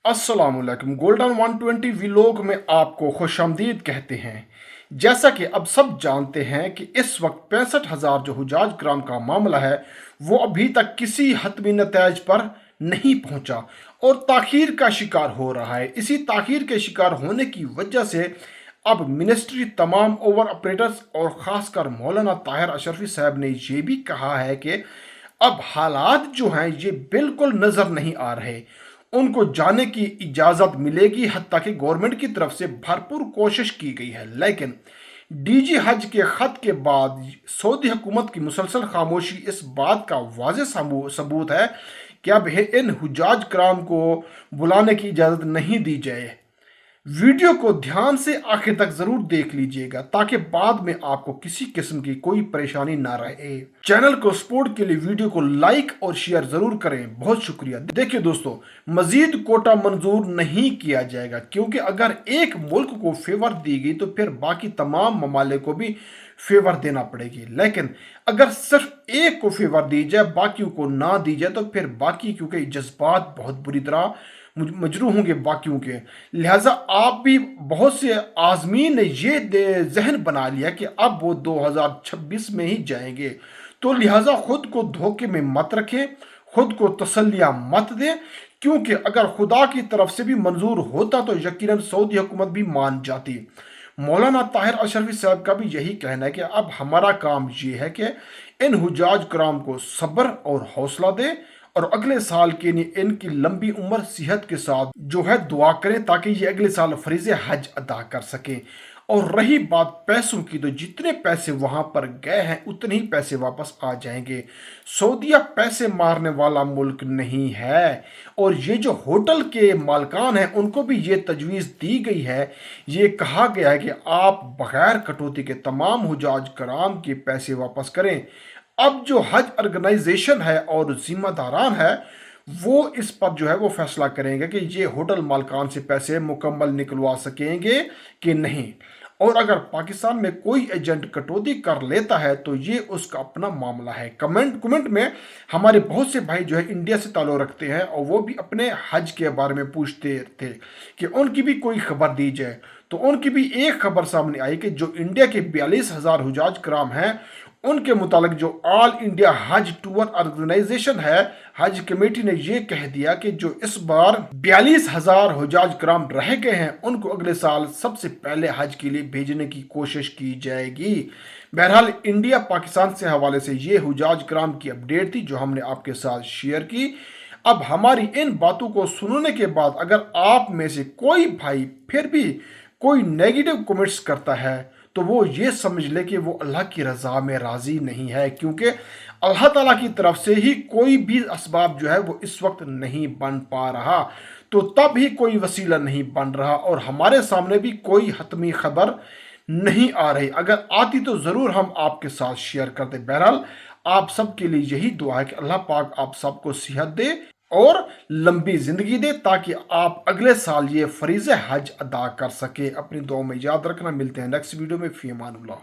अस्सलाम वालेकुम। Golden 120 vlog में आपको खुशामदीद कहते हैं। जैसा कि अब सब जानते हैं कि इस वक्त 65,000 जो हुजाज कराम का मामला है वो अभी तक किसी हतमी नतज पर नहीं पहुंचा और ताखीर का शिकार हो रहा है। इसी ताखीर के शिकार होने की वजह से अब मिनिस्ट्री तमाम ओवर ऑपरेटर्स और ख़ासकर मौलाना ताहिर अशरफी साहब ने ये भी कहा है कि अब हालात जो हैं ये बिल्कुल नज़र नहीं आ रहे, उनको जाने की इजाज़त मिलेगी। हत्ता कि गवर्नमेंट की तरफ से भरपूर कोशिश की गई है, लेकिन डीजी हज के ख़त के बाद सऊदी हुकूमत की मुसलसल खामोशी इस बात का वाज़ेह सबूत है कि अब इन हुजाज कराम को बुलाने की इजाज़त नहीं दी जाए। वीडियो को ध्यान से आखिर तक जरूर देख लीजिएगा ताकि बाद में आपको किसी किस्म की कोई परेशानी ना रहे। चैनल को सपोर्ट के लिए वीडियो को लाइक और शेयर जरूर करें, बहुत शुक्रिया। देखिए दोस्तों, मजीद कोटा मंजूर नहीं किया जाएगा क्योंकि अगर एक मुल्क को फेवर दी गई तो फिर बाकी तमाम ममालिक को भी फेवर देना पड़ेगी, लेकिन अगर सिर्फ एक को फेवर दी जाए बाकियों को ना दी जाए तो फिर बाकी क्योंकि जज्बात बहुत बुरी तरह मजरू होंगे बाकियों के। लिहाजा आप भी बहुत से आज़मीन ने ये जहन बना लिया कि अब वो 2026 में ही जाएंगे, तो लिहाजा खुद को धोखे में मत रखें, खुद को तसल्लियाँ मत दें, क्योंकि अगर खुदा की तरफ से भी मंजूर होता तो यकीनन सऊदी हुकूमत भी मान जाती। मौलाना ताहिर अशरफी साहब का भी यही कहना है कि अब हमारा काम ये है कि इन हुजाज कराम को सब्र और हौसला दे और अगले साल के लिए इनकी लंबी उम्र सेहत के साथ जो है दुआ करें ताकि ये अगले साल फरीज़े हज अदा कर सकें। और रही बात पैसों की, तो जितने पैसे वहां पर गए हैं उतने ही पैसे वापस आ जाएंगे। सऊदीया पैसे मारने वाला मुल्क नहीं है और ये जो होटल के मालकान हैं उनको भी ये तजवीज़ दी गई है, ये कहा गया है कि आप बगैर कटौती के तमाम हुजाज कराम के पैसे वापस करें। अब जो हज ऑर्गेनाइजेशन है और जिम्मेदारान है वो इस पर जो है वो फैसला करेंगे कि ये होटल मालकान से पैसे मुकम्मल निकलवा सकेंगे कि नहीं। और अगर पाकिस्तान में कोई एजेंट कटौती कर लेता है तो ये उसका अपना मामला है। कमेंट में हमारे बहुत से भाई जो है इंडिया से ताल्लुक़ रखते हैं और वो भी अपने हज के बारे में पूछते थे कि उनकी भी कोई खबर दी जाए, तो उनकी भी एक खबर सामने आई कि जो इंडिया के 42,000 हुजाज कराम हैं उनके मुतालिक जो ऑल इंडिया हज टूर ऑर्गेनाइजेशन है, हज कमेटी ने यह कह दिया कि जो इस बार 42,000 हुजाज कराम रह गए हैं उनको अगले साल सबसे पहले हज के लिए भेजने की कोशिश की जाएगी। बहरहाल इंडिया पाकिस्तान से हवाले से ये हुजाज कराम की अपडेट थी जो हमने आपके साथ शेयर की। अब हमारी इन बातों को सुनने के बाद अगर आप में से कोई भाई फिर भी कोई नेगेटिव कमेंट्स करता है तो वो ये समझ ले कि वो अल्लाह की रज़ा में राज़ी नहीं है, क्योंकि अल्लाह ताला की तरफ से ही कोई भी असबाब जो है वो इस वक्त नहीं बन पा रहा, तो तब ही कोई वसीला नहीं बन रहा और हमारे सामने भी कोई हतमी खबर नहीं आ रही। अगर आती तो ज़रूर हम आपके साथ शेयर करते। बहरहाल आप सबके लिए यही दुआ है कि अल्लाह पाक आप सबको सेहत दे और लंबी जिंदगी दे ताकि आप अगले साल ये फरीज़े हज अदा कर सके। अपनी दुआ में याद रखना। मिलते हैं नेक्स्ट वीडियो में। फी अमानुल्लाह।